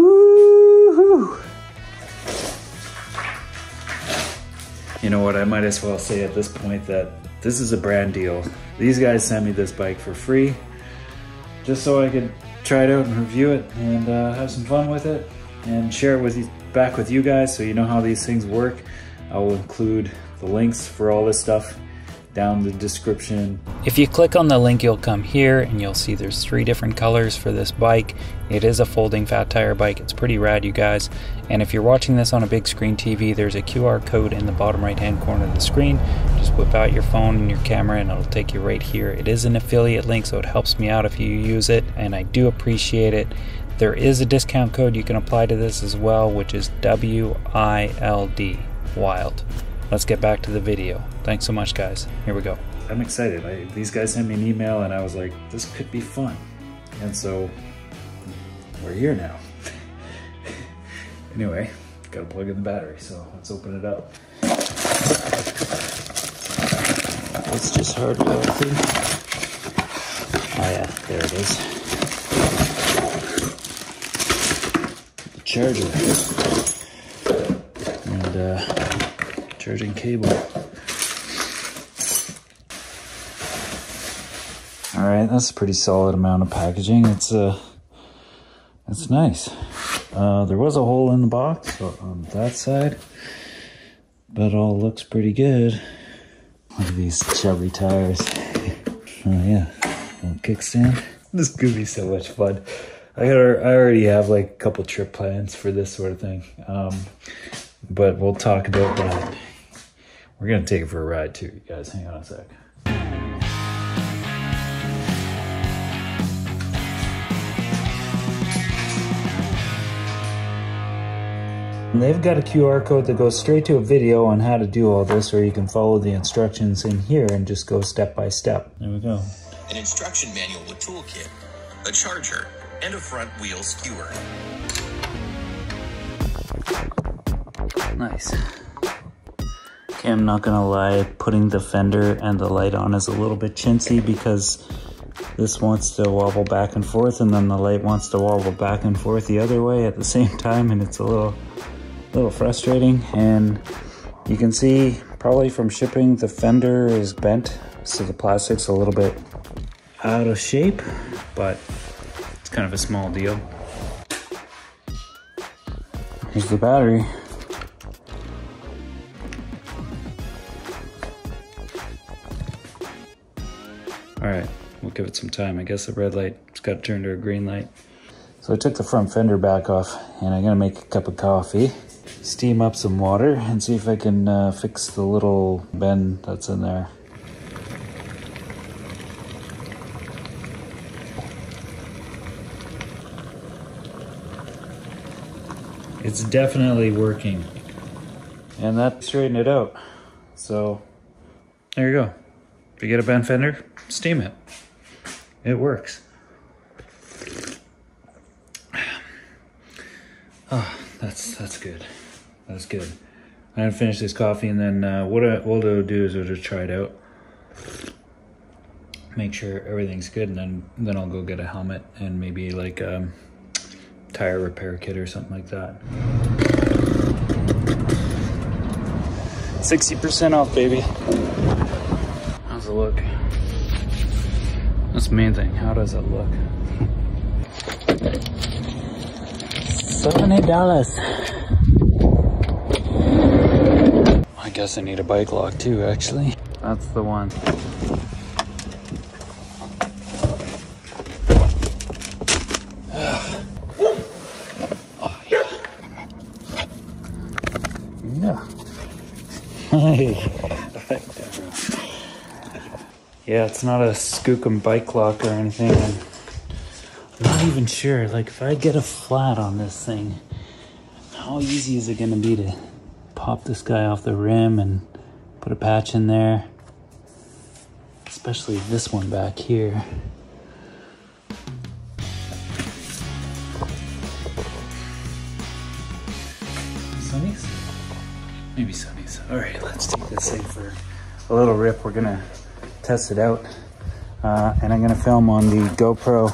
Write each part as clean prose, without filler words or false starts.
Woo-hoo. You know what, I might as well say at this point that this is a brand deal. These guys sent me this bike for free, just so I could try it out and review it and have some fun with it and share it with you, back with you guys, so you know how these things work. I will include the links for all this stuff down the description. If you click on the link, you'll come here and you'll see there's 3 different colors for this bike. It is a folding fat tire bike. It's pretty rad, you guys. And if you're watching this on a big screen TV, there's a QR code in the bottom right hand corner of the screen. Just whip out your phone and your camera and it'll take you right here. It is an affiliate link, so it helps me out if you use it, and I do appreciate it. There is a discount code you can apply to this as well, which is WILD, WILD. Let's get back to the video. Thanks so much, guys. Here we go. I'm excited. These guys sent me an email and I was like, this could be fun. And so we're here now. Anyway, gotta plug in the battery, so let's open it up. Let's just hardwire it through. Oh yeah, there it is. The charger. And charging cable. All right, that's a pretty solid amount of packaging. It's nice. There was a hole in the box on that side, but all looks pretty good. Look at these chubby tires. Oh yeah, little kickstand. This could be so much fun. I already have like a couple trip plans for this sort of thing, but we'll talk about that. We're gonna take it for a ride too, you guys. Hang on a sec. They've got a QR code that goes straight to a video on how to do all this, or you can follow the instructions in here and just go step by step. There we go. An instruction manual with toolkit, a charger, and a front wheel skewer. Nice. Okay, I'm not gonna lie, putting the fender and the light on is a little bit chintzy because this wants to wobble back and forth and then the light wants to wobble back and forth the other way at the same time, and it's a little frustrating. And you can see probably from shipping the fender is bent, so the plastic's a little bit out of shape, but it's kind of a small deal. Here's the battery. All right, we'll give it some time. I guess the red light's got to turn to a green light. So I took the front fender back off and I'm gonna make a cup of coffee, steam up some water, and see if I can fix the little bend that's in there. It's definitely working. And that straightened it out. So there you go. If you get a bent fender, steam it. It works. Oh, that's good. That's good. I'm gonna finish this coffee, and then what we'll do is we'll just try it out, make sure everything's good, and then I'll go get a helmet and maybe like a tire repair kit or something like that. 60% off, baby. How's it look? That's the main thing. How does it look? $70. I guess I need a bike lock too, actually. That's the one. Oh, yeah. Yeah. Yeah, it's not a Skookum bike lock or anything. I'm not even sure, like if I get a flat on this thing, how easy is it gonna be to pop this guy off the rim and put a patch in there? Especially this one back here. Sunnies? Maybe sunnies. All right, let's take this thing for a little rip. We're gonna test it out. And I'm gonna film on the GoPro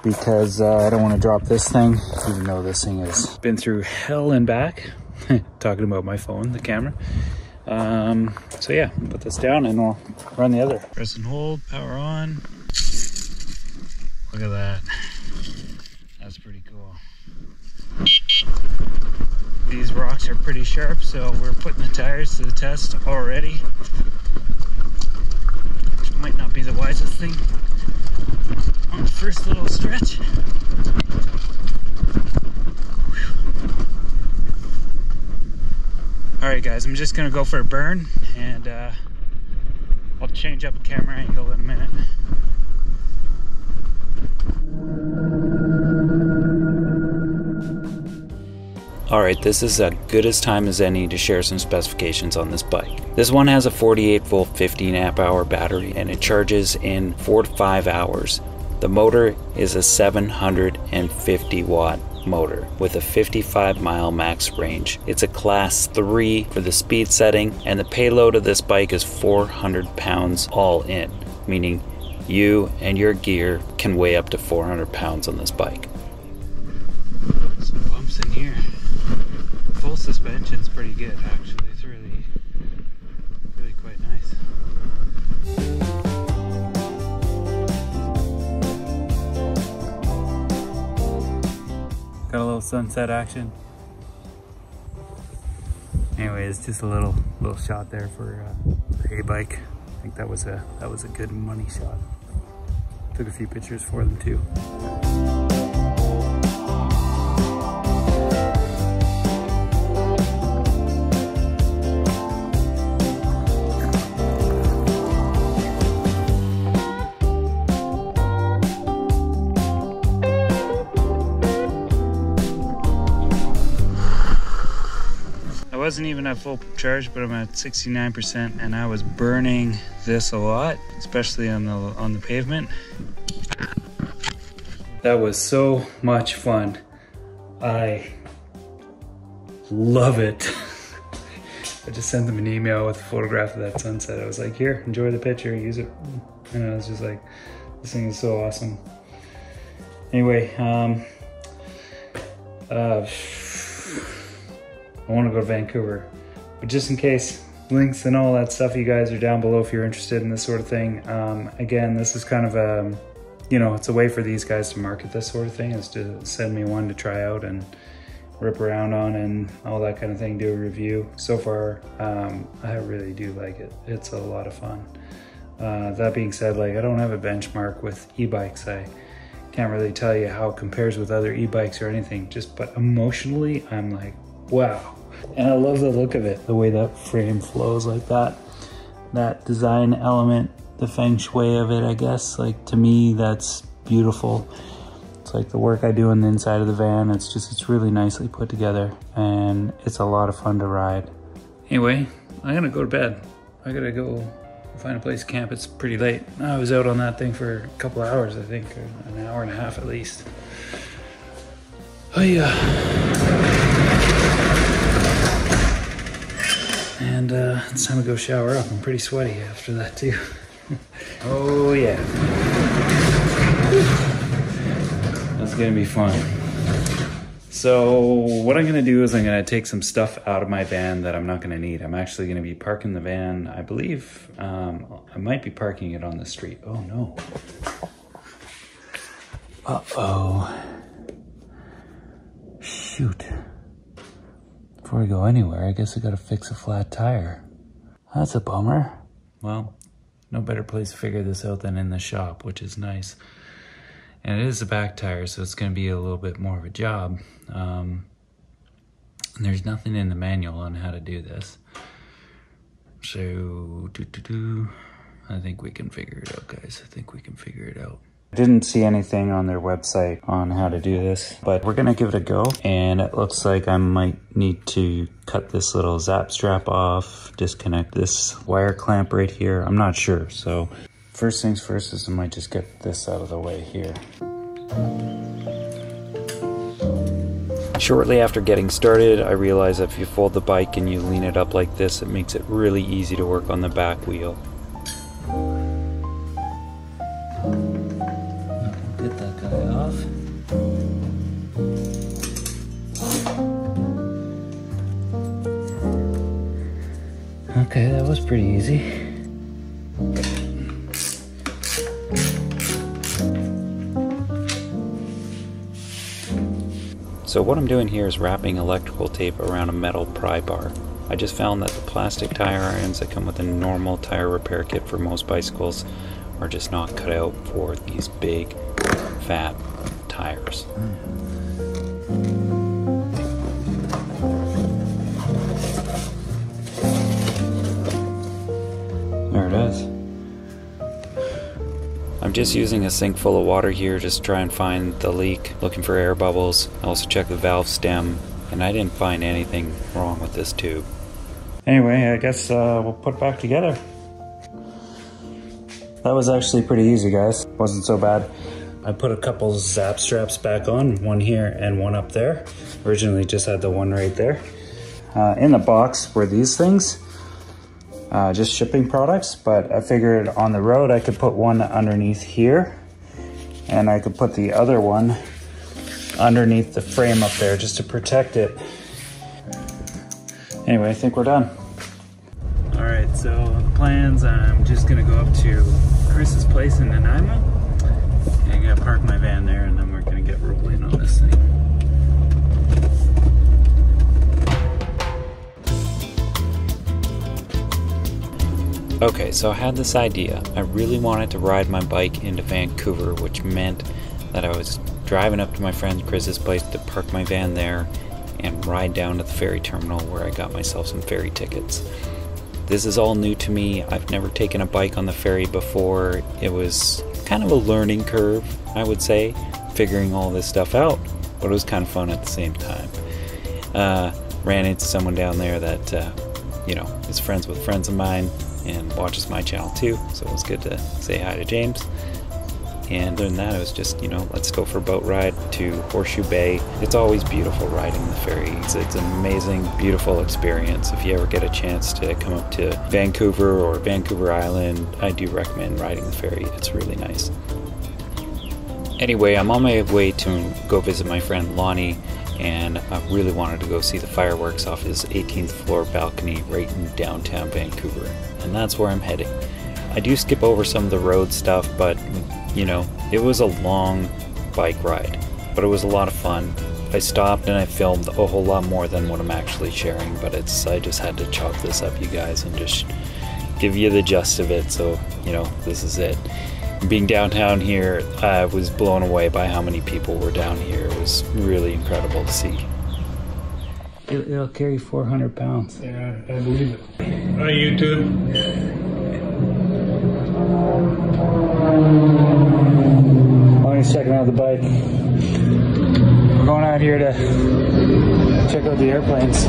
because I don't want to drop this thing, even though this thing has been through hell and back. Talking about my phone, the camera. So yeah, put this down and we'll run the other. Press and hold, power on. Look at that. That's pretty cool. These rocks are pretty sharp, so we're putting the tires to the test already. Which might not be the wisest thing on the first little stretch. Alright guys, I'm just gonna go for a burn and I'll change up a camera angle in a minute. Alright, this is as good a time as any to share some specifications on this bike. This one has a 48 volt 15 amp hour battery and it charges in 4 to 5 hours. The motor is a 750 watt motor with a 55 mile max range. It's a class 3 for the speed setting, and the payload of this bike is 400 pounds all in, meaning you and your gear can weigh up to 400 pounds on this bike. Some bumps in here. Full suspension's pretty good actually. It's really quite nice. Got a little sunset action. Anyways, just a little shot there for the HeyBike. I think that was a good money shot. Took a few pictures for them too. I wasn't even at full charge, but I'm at 69% and I was burning this a lot, especially on the pavement. That was so much fun. I love it. I just sent them an email with a photograph of that sunset. I was like, here, enjoy the picture, use it. And I was just like, this thing is so awesome. Anyway, I want to go to Vancouver, but just in case, links and all that stuff, you guys are down below if you're interested in this sort of thing. Again, this is kind of a, you know, it's a way for these guys to market this sort of thing, is to send me one to try out and rip around on and all that kind of thing, do a review. So far, I really do like it. It's a lot of fun. That being said, like, I don't have a benchmark with e-bikes. I can't really tell you how it compares with other e-bikes or anything, but emotionally, I'm like, wow. And I love the look of it, the way that frame flows like that. That design element, the feng shui of it, I guess, like, to me, that's beautiful. It's like the work I do on the inside of the van. It's really nicely put together and it's a lot of fun to ride. Anyway, I'm gonna go to bed. I gotta go find a place to camp. It's pretty late. I was out on that thing for a couple of hours, I think, or an hour and a half at least. Oh yeah. And it's time to go shower up. I'm pretty sweaty after that too. Oh yeah. That's gonna be fun. So what I'm gonna do is I'm gonna take some stuff out of my van that I'm not gonna need. I'm actually gonna be parking the van, I believe, I might be parking it on the street. Oh no. Uh-oh. Shoot. Before we go anywhere, I guess I gotta fix a flat tire. That's a bummer. Well, no better place to figure this out than in the shop, which is nice. And it is a back tire, so it's gonna be a little bit more of a job. And there's nothing in the manual on how to do this. So, I think we can figure it out, guys. I think we can figure it out. I didn't see anything on their website on how to do this, but we're gonna give it a go. And it looks like I might need to cut this little zap strap off, disconnect this wire clamp right here. I'm not sure. So first things first is I might just get this out of the way here. Shortly after getting started, I realized that if you fold the bike and you lean it up like this, it makes it really easy to work on the back wheel. Get that guy off. Okay, that was pretty easy. So what I'm doing here is wrapping electrical tape around a metal pry bar. I just found that the plastic tire irons that come with a normal tire repair kit for most bicycles are just not cut out for these big, fat tires. There it is. I'm just using a sink full of water here just to try and find the leak, looking for air bubbles. I also checked the valve stem, and I didn't find anything wrong with this tube. Anyway, I guess we'll put it back together. That was actually pretty easy, guys. Wasn't so bad. I put a couple zap straps back on, one here and one up there. Originally just had the one right there. In the box were these things, just shipping products, but I figured on the road I could put one underneath here, and I could put the other one underneath the frame up there just to protect it. Anyway, I think we're done. All right, so the plans, I'm just gonna go up to Chris's place in Nanaimo, and I'm gonna park my van there, and then we're gonna get rolling on this thing. Okay, so I had this idea. I really wanted to ride my bike into Vancouver, which meant that I was driving up to my friend Chris's place to park my van there and ride down to the ferry terminal where I got myself some ferry tickets. This is all new to me. I've never taken a bike on the ferry before. It was kind of a learning curve, I would say, figuring all this stuff out, but it was kind of fun at the same time. Ran into someone down there that, you know, is friends with friends of mine and watches my channel too, so it was good to say hi to James. And other than that, it was just, you know, let's go for a boat ride to Horseshoe Bay. It's always beautiful riding the ferry. It's an amazing, beautiful experience. If you ever get a chance to come up to Vancouver or Vancouver Island, I do recommend riding the ferry. It's really nice. Anyway, I'm on my way to go visit my friend Lonny, and I really wanted to go see the fireworks off his 18th floor balcony right in downtown Vancouver. And that's where I'm heading. I do skip over some of the road stuff, but you know, it was a long bike ride, but it was a lot of fun. I stopped and I filmed a whole lot more than what I'm actually sharing, but I just had to chop this up, you guys, and just give you the gist of it. So, you know, this is it. Being downtown here, I was blown away by how many people were down here. It was really incredible to see. It'll carry 400 pounds. Yeah, I believe it. Hi, YouTube. Lonny's checking out the bike. We're going out here to check out the airplanes.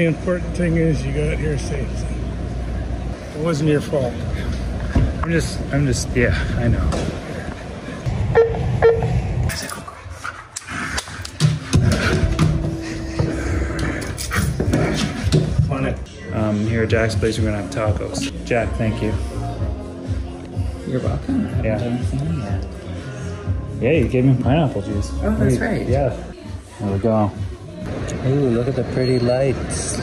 Important thing is you got here safe. It wasn't your fault. I'm just, yeah, I know. Here at Jack's place, we're gonna have tacos. Jack, thank you. You're welcome. Yeah. Yeah, you gave me pineapple juice. Oh, that's right. Yeah. There we go. Ooh, look at the pretty lights.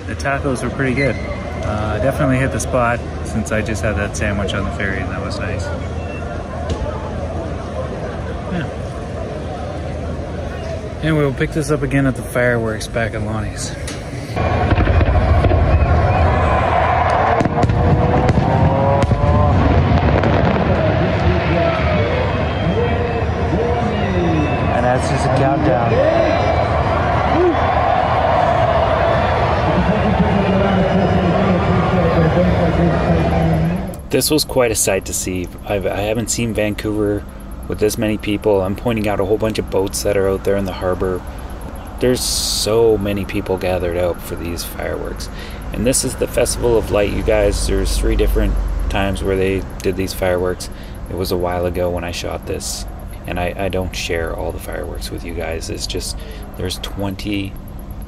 The tacos were pretty good. I definitely hit the spot since I just had that sandwich on the ferry, and that was nice. Yeah. Anyway, we'll pick this up again at the fireworks back at Lonny's. And that's just a countdown. This was quite a sight to see. I haven't seen Vancouver with this many people. I'm pointing out a whole bunch of boats that are out there in the harbor. There's so many people gathered out for these fireworks. And this is the Festival of Light, you guys. There's 3 different times where they did these fireworks. It was a while ago when I shot this. And I don't share all the fireworks with you guys. It's just, there's 20,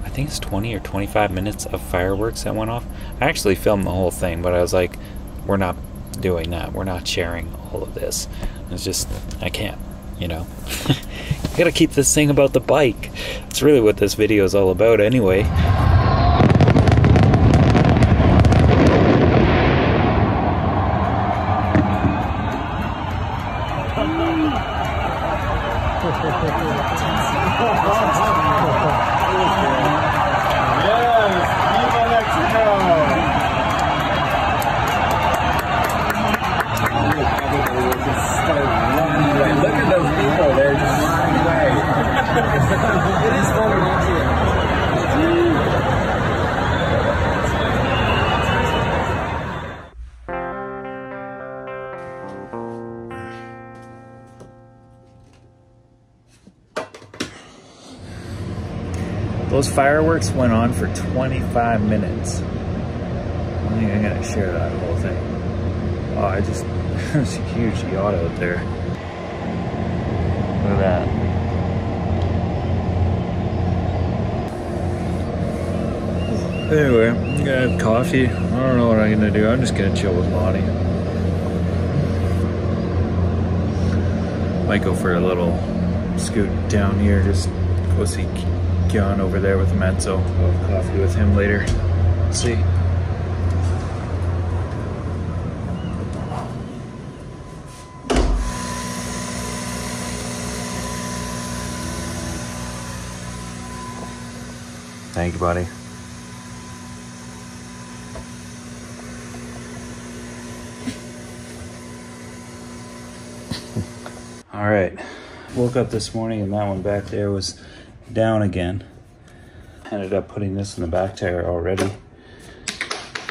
I think it's 20 or 25 minutes of fireworks that went off. I actually filmed the whole thing, but I was like, we're not doing that. We're not sharing all of this. It's just, I can't, you know. I gotta keep this thing about the bike. It's really what this video is all about anyway. Those fireworks went on for 25 minutes. I don't think I'm gonna share that whole thing. Oh, there's a huge yacht out there. Look at that. Anyway, I'm gonna have coffee. I don't know what I'm gonna do. I'm just gonna chill with Lonny. Might go for a little scoot down here, just go see John over there with Mezzo. I'll have coffee with him later. See. Thank you, buddy. All right. Woke up this morning and that one back there was down again. Ended up putting this in the back tire already.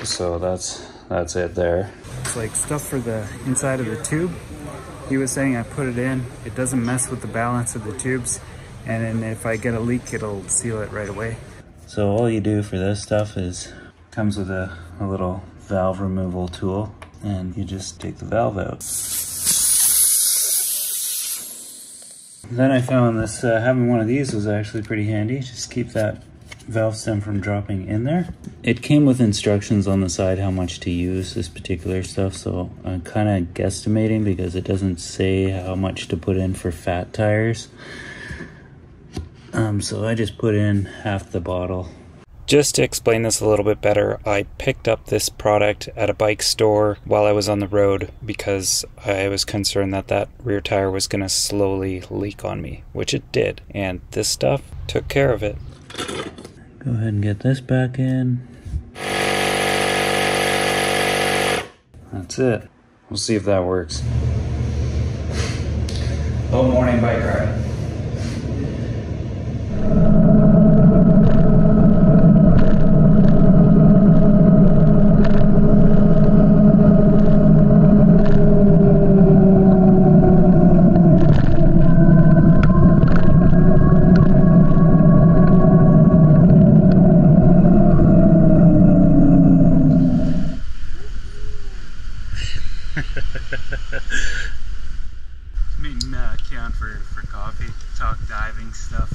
So that's it there. It's like stuff for the inside of the tube. He was saying I put it in. It doesn't mess with the balance of the tubes. And then if I get a leak, it'll seal it right away. So all you do for this stuff is, comes with a little valve removal tool. And you just take the valve out. Then I found this, having one of these was actually pretty handy. Just keep that valve stem from dropping in there. It came with instructions on the side how much to use this particular stuff, so I'm kind of guesstimating because it doesn't say how much to put in for fat tires. So I just put in half the bottle. Just to explain this a little bit better, I picked up this product at a bike store while I was on the road because I was concerned that that rear tire was going to slowly leak on me, which it did, and this stuff took care of it. Go ahead and get this back in. That's it. We'll see if that works. Oh, morning bike ride. Meeting Keon for coffee, talk diving stuff.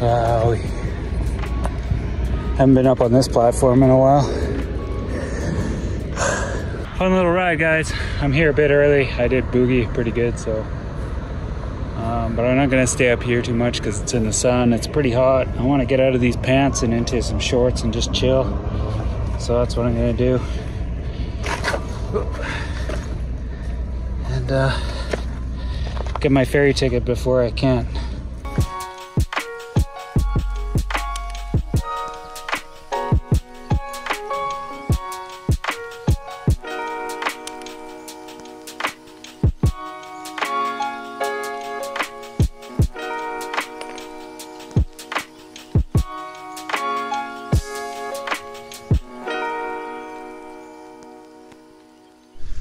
Wow. Haven't been up on this platform in a while. Fun little ride, guys. I'm here a bit early. I did boogie pretty good, so. But I'm not gonna stay up here too much because it's in the sun. It's pretty hot. I want to get out of these pants and into some shorts and just chill. So that's what I'm gonna do. And get my ferry ticket before I can.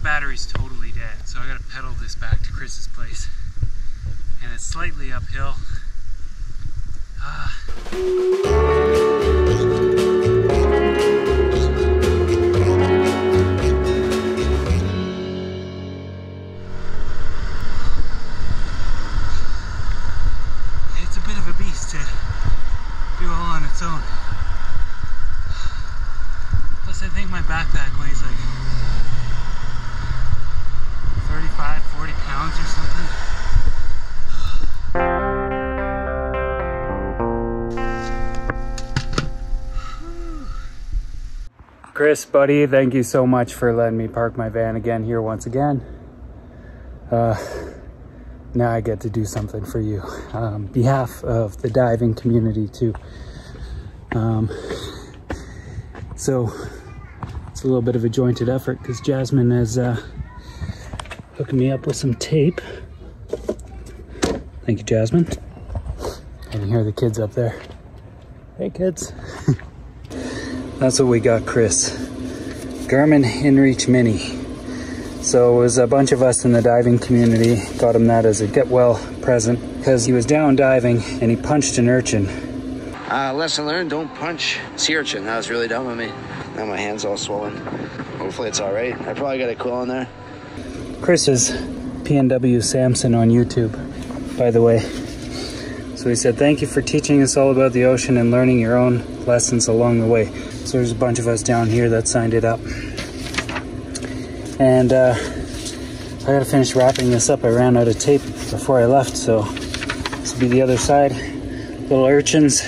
Battery's totally dead, so I gotta pedal this back to Chris's place, and it's slightly uphill. It's a bit of a beast to do all on its own. Plus I think my backpack weighs like 35, 40 pounds or something. Chris, buddy, thank you so much for letting me park my van again here once again. Now I get to do something for you on behalf of the diving community too. So it's a little bit of a jointed effort because Jasmine has hooking me up with some tape. Thank you, Jasmine. I can hear the kids up there. Hey, kids. That's what we got, Chris. Garmin InReach Mini. So it was a bunch of us in the diving community got him that as a get well present because he was down diving and he punched an urchin. Lesson learned, don't punch sea urchin. That was really dumb of me. Now my hand's all swollen. Hopefully it's all right. I probably got a quill in there. Chris is PNW Samson on YouTube, by the way. So he said, thank you for teaching us all about the ocean and learning your own lessons along the way. So there's a bunch of us down here that signed it up. And I gotta finish wrapping this up. I ran out of tape before I left, so this will be the other side. Little urchins.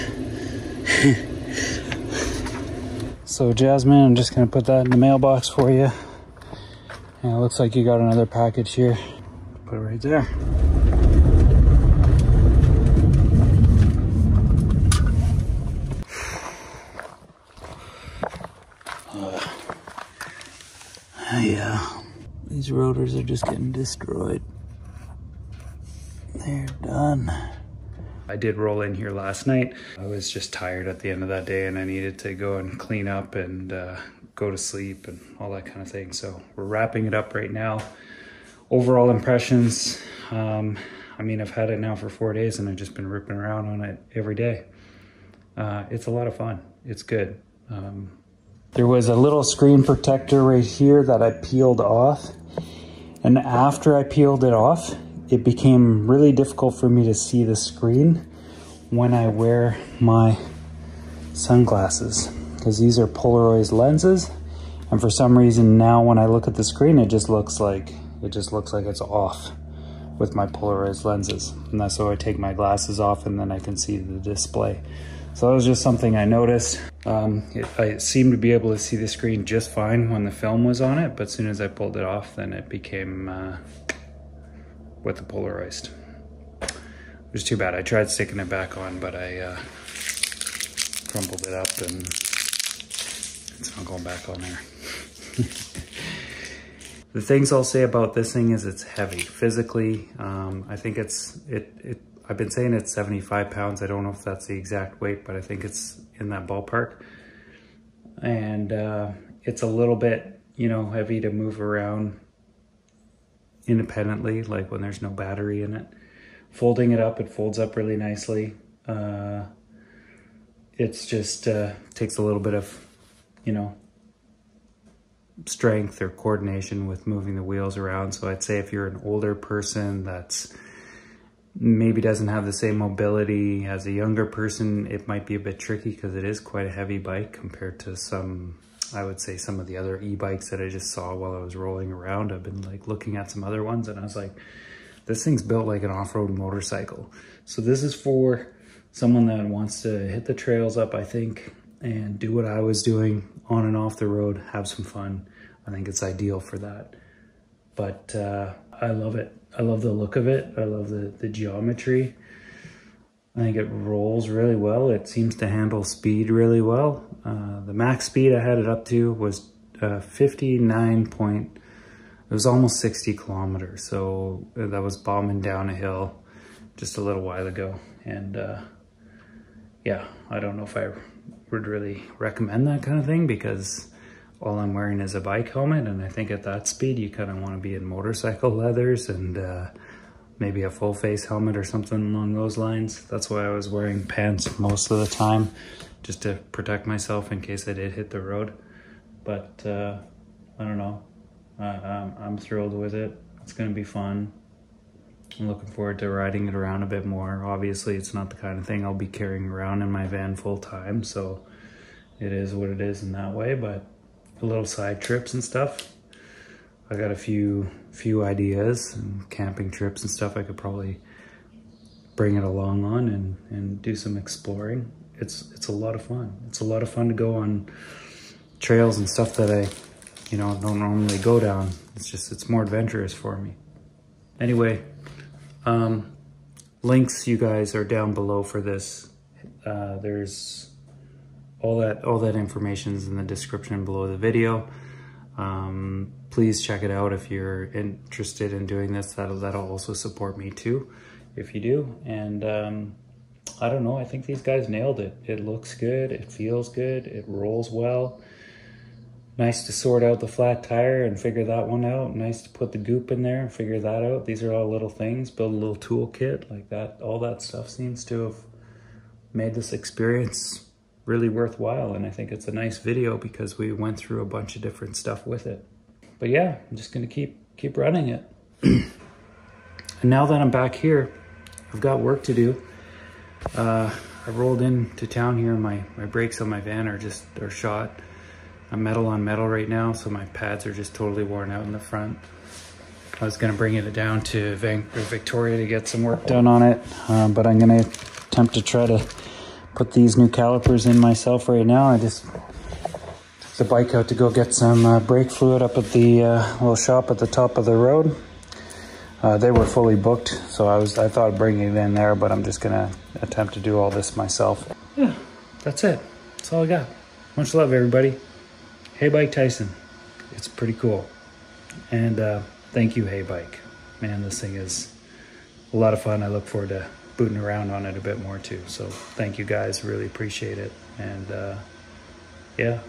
So Jasmine, I'm just gonna put that in the mailbox for you. And it looks like you got another package here. Put it right there. Yeah, these rotors are just getting destroyed. They're done. I did roll in here last night. I was just tired at the end of that day and I needed to go and clean up and go to sleep and all that kind of thing. So we're wrapping it up right now. Overall impressions, I mean, I've had it now for 4 days and I've just been ripping around on it every day. It's a lot of fun. It's good. There was a little screen protector right here that I peeled off. And after I peeled it off, it became really difficult for me to see the screen when I wear my sunglasses, because these are Polaroid lenses. And for some reason now when I look at the screen, it just looks like it's off with my Polaroid lenses. And that's why I take my glasses off and then I can see the display. So that was just something I noticed. I seemed to be able to see the screen just fine when the film was on it, but as soon as I pulled it off, then it became with the Polaroid. It was too bad. I tried sticking it back on, but I crumpled it up and it's not going back on there. The things I'll say about this thing is it's heavy. Physically, I think I've been saying it's 75 pounds. I don't know if that's the exact weight, but I think it's in that ballpark. And it's a little bit, you know, heavy to move around independently, like when there's no battery in it. Folding it up, it folds up really nicely. It's just takes a little bit of, you know, strength or coordination with moving the wheels around. So I'd say if you're an older person that's maybe doesn't have the same mobility as a younger person, it might be a bit tricky because it is quite a heavy bike compared to some, I would say some of the other e-bikes that I just saw while I was rolling around. I've been like looking at some other ones and I was like, this thing's built like an off-road motorcycle. So this is for someone that wants to hit the trails up, I think, and do what I was doing on and off the road, have some fun. I think it's ideal for that. But I love it. I love the look of it. I love the geometry. I think it rolls really well. It seems to handle speed really well. The max speed I had it up to was 59 point, it was almost 60 kilometers. So that was bombing down a hill just a little while ago. And yeah, I don't know if I would really recommend that kind of thing because all I'm wearing is a bike helmet, and I think at that speed you kind of want to be in motorcycle leathers and maybe a full face helmet or something along those lines. That's why I was wearing pants most of the time, just to protect myself in case I did hit the road. But I don't know, I'm thrilled with it. It's gonna be fun. I'm looking forward to riding it around a bit more. Obviously it's not the kind of thing I'll be carrying around in my van full time, so it is what it is in that way, but little side trips and stuff, I got a few ideas, and camping trips and stuff I could probably bring it along on and do some exploring. It's a lot of fun. It's a lot of fun to go on trails and stuff that I, you know, don't normally go down. It's more adventurous for me. Anyway, links, you guys, are down below for this. There's all that information is in the description below the video. Please check it out if you're interested in doing this. That'll also support me too, if you do. And I don't know, I think these guys nailed it. It looks good, it feels good, it rolls well. Nice to sort out the flat tire and figure that one out. Nice to put the goop in there and figure that out. These are all little things. Build a little toolkit like that. All that stuff seems to have made this experience really worthwhile, and I think it's a nice video because we went through a bunch of different stuff with it. But yeah, I'm just gonna keep running it. And now that I'm back here, I've got work to do. I rolled into town here, my brakes on my van are shot. I'm metal on metal right now, so my pads are just totally worn out in the front. I was gonna bring it down to Victoria to get some work done on it, but I'm gonna attempt to try to put these new calipers in myself right now. I just took the bike out to go get some brake fluid up at the little shop at the top of the road. They were fully booked, so I thought of bringing it in there, but I'm just gonna attempt to do all this myself. Yeah, that's it. That's all I got. Much love, everybody. HeyBike Tyson. It's pretty cool. And thank you, HeyBike. Man, this thing is a lot of fun. I look forward to booting around on it a bit more too. So thank you guys, really appreciate it. And yeah,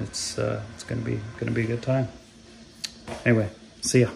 it's gonna be a good time. Anyway, see ya.